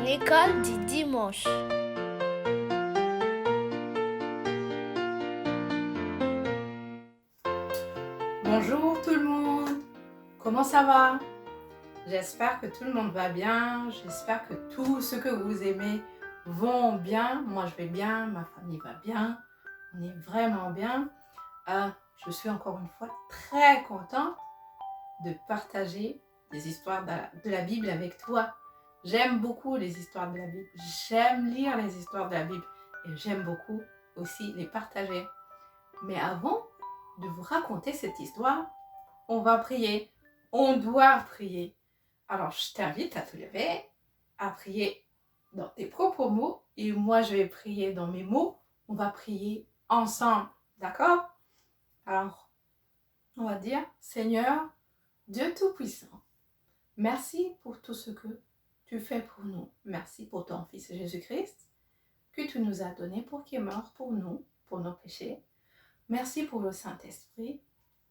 L'école du dimanche. Bonjour tout le monde, comment ça va? J'espère que tout le monde va bien, j'espère que tous ceux que vous aimez vont bien. Moi je vais bien, ma famille va bien, on est vraiment bien. Je suis encore une fois très contente de partager des histoires de la Bible avec toi. J'aime beaucoup les histoires de la Bible, j'aime lire les histoires de la Bible et j'aime beaucoup aussi les partager. Mais avant de vous raconter cette histoire, on va prier. On doit prier. Alors, je t'invite à te lever, à prier dans tes propres mots et moi, je vais prier dans mes mots. On va prier ensemble. D'accord? Alors, on va dire, Seigneur, Dieu Tout-Puissant, merci pour tout ce que tu fais pour nous. Merci pour ton Fils Jésus-Christ que tu nous as donné pour qu'il meure pour nous, pour nos péchés. Merci pour le Saint-Esprit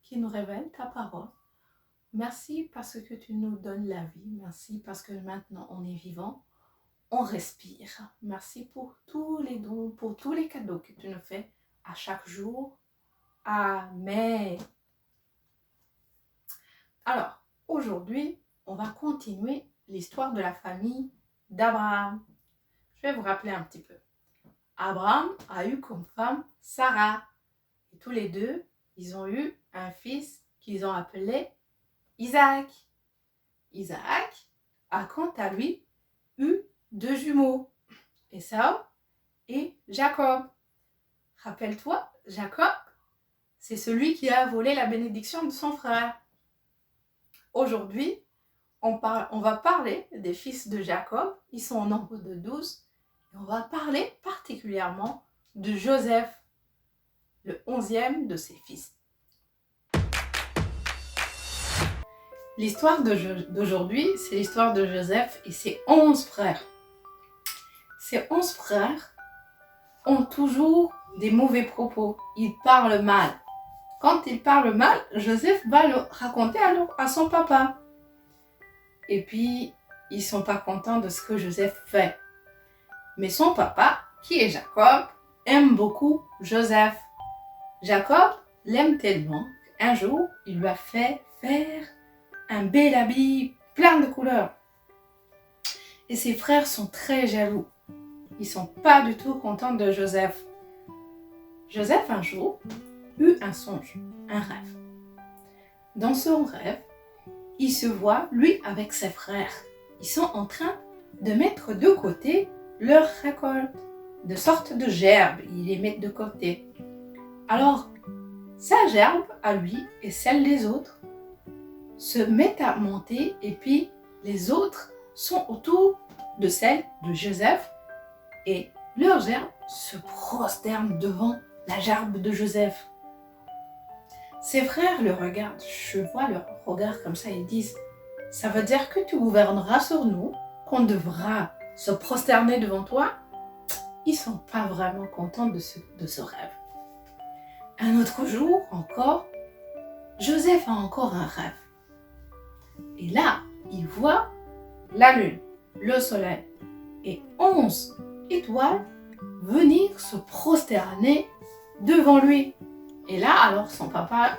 qui nous révèle ta parole. Merci parce que tu nous donnes la vie. Merci parce que maintenant on est vivant, on respire. Merci pour tous les dons, pour tous les cadeaux que tu nous fais à chaque jour. Amen. Alors, aujourd'hui, on va continuer l'histoire de la famille d'Abraham. Je vais vous rappeler un petit peu. Abraham a eu comme femme Sarah. Et tous les deux, ils ont eu un fils qu'ils ont appelé Isaac. Isaac a quant à lui eu deux jumeaux, Ésaü et Jacob. Rappelle-toi, Jacob, c'est celui qui a volé la bénédiction de son frère. Aujourd'hui, on va parler des fils de Jacob. Ils sont au nombre de 12. Et on va parler particulièrement de Joseph, le 11e de ses fils. L'histoire d'aujourd'hui, c'est l'histoire de Joseph et ses 11 frères. Ces 11 frères ont toujours des mauvais propos. Ils parlent mal. Quand ils parlent mal, Joseph va le raconter à son papa. Et puis, ils ne sont pas contents de ce que Joseph fait. Mais son papa, qui est Jacob, aime beaucoup Joseph. Jacob l'aime tellement qu'un jour, il lui a fait faire un bel habit plein de couleurs. Et ses frères sont très jaloux. Ils ne sont pas du tout contents de Joseph. Joseph, un jour, eut un songe, un rêve. Dans son rêve, il se voit, lui, avec ses frères. Ils sont en train de mettre de côté leur récolte, de sortes de gerbes. Ils les mettent de côté. Alors, sa gerbe à lui et celle des autres se mettent à monter et puis les autres sont autour de celle de Joseph et leurs gerbes se prosternent devant la gerbe de Joseph. Ses frères le regardent, je vois leur regard comme ça, ils disent « Ça veut dire que tu gouverneras sur nous, qu'on devra se prosterner devant toi ?» Ils ne sont pas vraiment contents de ce rêve. Un autre jour encore, Joseph a encore un rêve. Et là, il voit la lune, le soleil et 11 étoiles venir se prosterner devant lui. Et là, alors son papa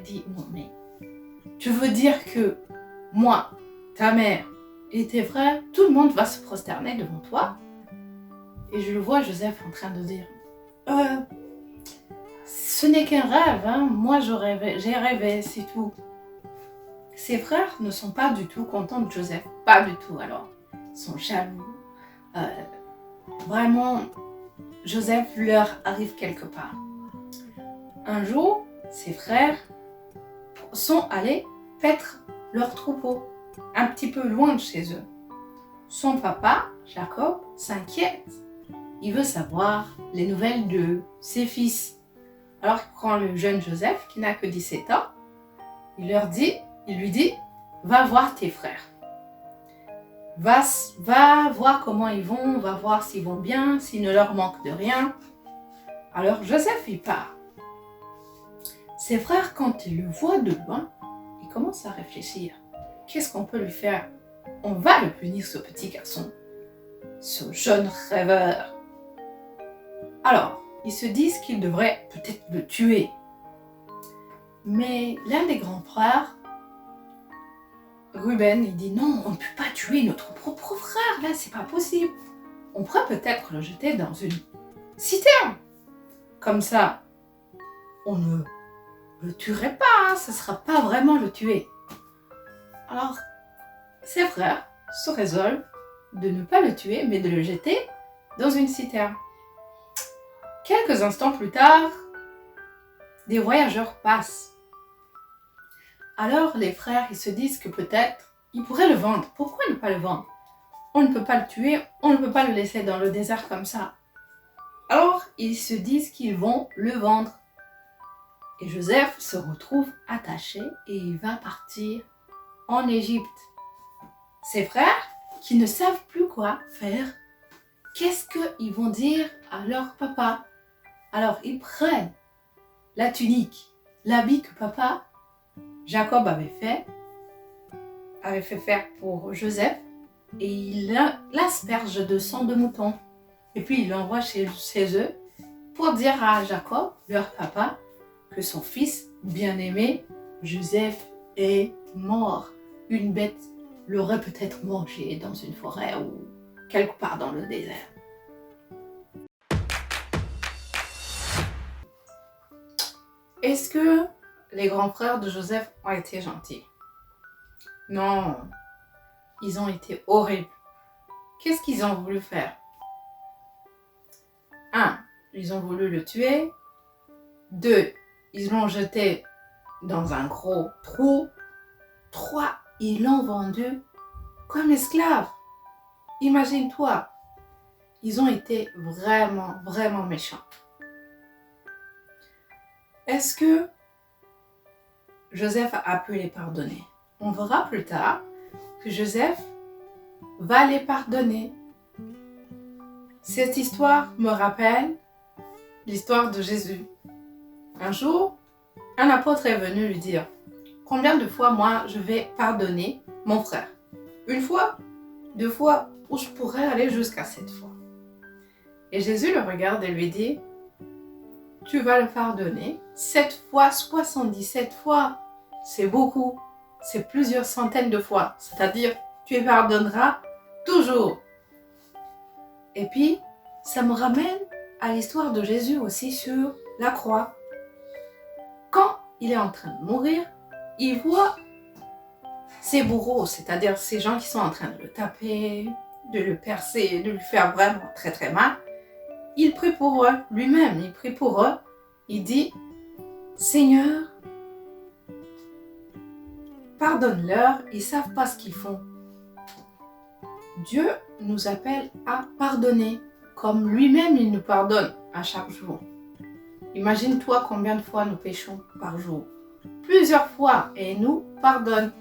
dit « Non mais, tu veux dire que moi, ta mère et tes frères, tout le monde va se prosterner devant toi ?» Et je le vois Joseph en train de dire ce n'est qu'un rêve, hein. Moi j'ai rêvé, c'est tout. » Ses frères ne sont pas du tout contents de Joseph, pas du tout alors. Ils sont jaloux. Vraiment, Joseph leur arrive quelque part. Un jour, ses frères sont allés paître leur troupeau, un petit peu loin de chez eux. Son papa, Jacob, s'inquiète. Il veut savoir les nouvelles de ses fils. Alors il prend le jeune Joseph, qui n'a que 17 ans, il lui dit, va voir tes frères. Va voir comment ils vont, va voir s'ils vont bien, s'il ne leur manque de rien. Alors Joseph, il part. Ses frères, quand ils le voient de loin, ils commencent à réfléchir. Qu'est-ce qu'on peut lui faire? On va le punir, ce petit garçon. ce jeune rêveur. Alors, ils se disent qu'ils devraient peut-être le tuer. Mais l'un des grands frères, Ruben, il dit non, on ne peut pas tuer notre propre frère, là, c'est pas possible. On pourrait peut-être le jeter dans une citerne. Comme ça, on ne le tuerait pas, hein, ce ne sera pas vraiment le tuer. Alors, ses frères se résolvent de ne pas le tuer, mais de le jeter dans une citerne. Quelques instants plus tard, des voyageurs passent. Alors les frères, ils se disent que peut-être ils pourraient le vendre. Pourquoi ne pas le vendre? On ne peut pas le tuer, on ne peut pas le laisser dans le désert comme ça. Alors ils se disent qu'ils vont le vendre. Et Joseph se retrouve attaché et il va partir en Égypte. Ses frères, qui ne savent plus quoi faire, qu'est-ce qu'ils vont dire à leur papa? Alors ils prennent la tunique, l'habit que papa Jacob avait fait faire pour Joseph et il l'asperge de sang de mouton. Et puis il l'envoie chez eux pour dire à Jacob, leur papa, que son fils bien-aimé, Joseph, est mort. Une bête l'aurait peut-être mangé dans une forêt ou quelque part dans le désert. Est-ce que les grands frères de Joseph ont été gentils? Non, ils ont été horribles. Qu'est-ce qu'ils ont voulu faire? 1. Ils ont voulu le tuer. 2. Ils l'ont jeté dans un gros trou. 3. Ils l'ont vendu comme esclave. Imagine-toi. Ils ont été vraiment, vraiment méchants. Est-ce que Joseph a pu les pardonner? On verra plus tard que Joseph va les pardonner. Cette histoire me rappelle l'histoire de Jésus. Un jour, un apôtre est venu lui dire: combien de fois moi je vais pardonner mon frère? 1 fois, 2 fois, ou je pourrais aller jusqu'à 7 fois. Et Jésus le regarde et lui dit: tu vas le pardonner 7 fois, 77 fois. C'est beaucoup. C'est plusieurs centaines de fois. C'est-à-dire, tu les pardonneras toujours. Et puis, ça me ramène à l'histoire de Jésus aussi sur la croix. Quand il est en train de mourir, il voit ses bourreaux, c'est-à-dire ces gens qui sont en train de le taper, de le percer, de lui faire vraiment très très mal. Il prie pour eux, lui-même, il prie pour eux. Il dit: Seigneur, pardonne-leur, ils ne savent pas ce qu'ils font. Dieu nous appelle à pardonner, comme lui-même il nous pardonne à chaque jour. Imagine-toi combien de fois nous péchons par jour. Plusieurs fois, et il nous pardonne.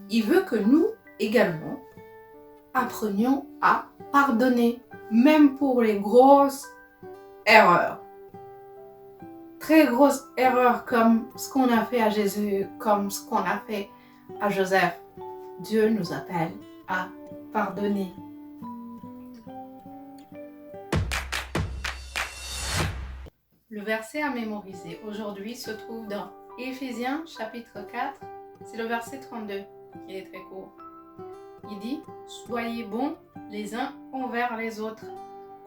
Il veut que nous également apprenions à pardonner, même pour les grosses erreurs. Très grosses erreurs comme ce qu'on a fait à Jésus, comme ce qu'on a fait à Joseph. Dieu nous appelle à pardonner. Le verset à mémoriser aujourd'hui se trouve dans Éphésiens chapitre 4, c'est le verset 32 qui est très court. Il dit: soyez bons les uns envers les autres,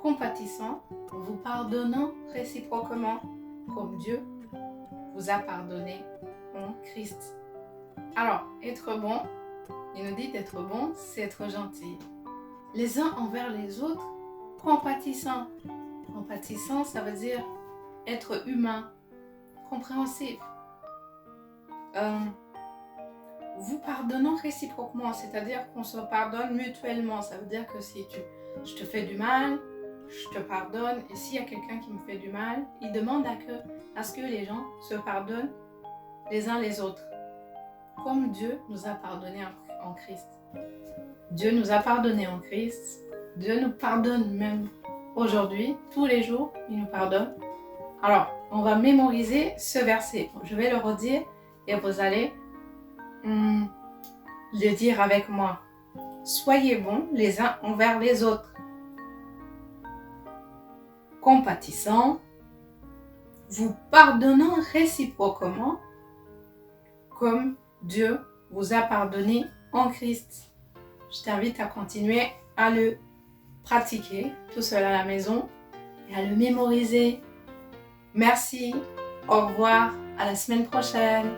compatissants, vous pardonnant réciproquement, comme Dieu vous a pardonné en Christ. Alors, être bon, il nous dit d'être bon, c'est être gentil. Les uns envers les autres, compatissants. Compatissant, ça veut dire être humain, compréhensif. Vous pardonnant réciproquement, c'est-à-dire qu'on se pardonne mutuellement. Ça veut dire que si je te fais du mal, je te pardonne. Et s'il y a quelqu'un qui me fait du mal, il demande à ce que les gens se pardonnent les uns les autres. Comme Dieu nous a pardonné en Christ. Dieu nous a pardonné en Christ. Dieu nous pardonne même aujourd'hui, tous les jours, il nous pardonne. Alors, on va mémoriser ce verset. Je vais le redire et vous allez le dire avec moi. Soyez bons les uns envers les autres, compatissant, vous pardonnant réciproquement, comme Dieu vous a pardonné en Christ. Je t'invite à continuer à le pratiquer tout seul à la maison et à le mémoriser. Merci, au revoir, à la semaine prochaine.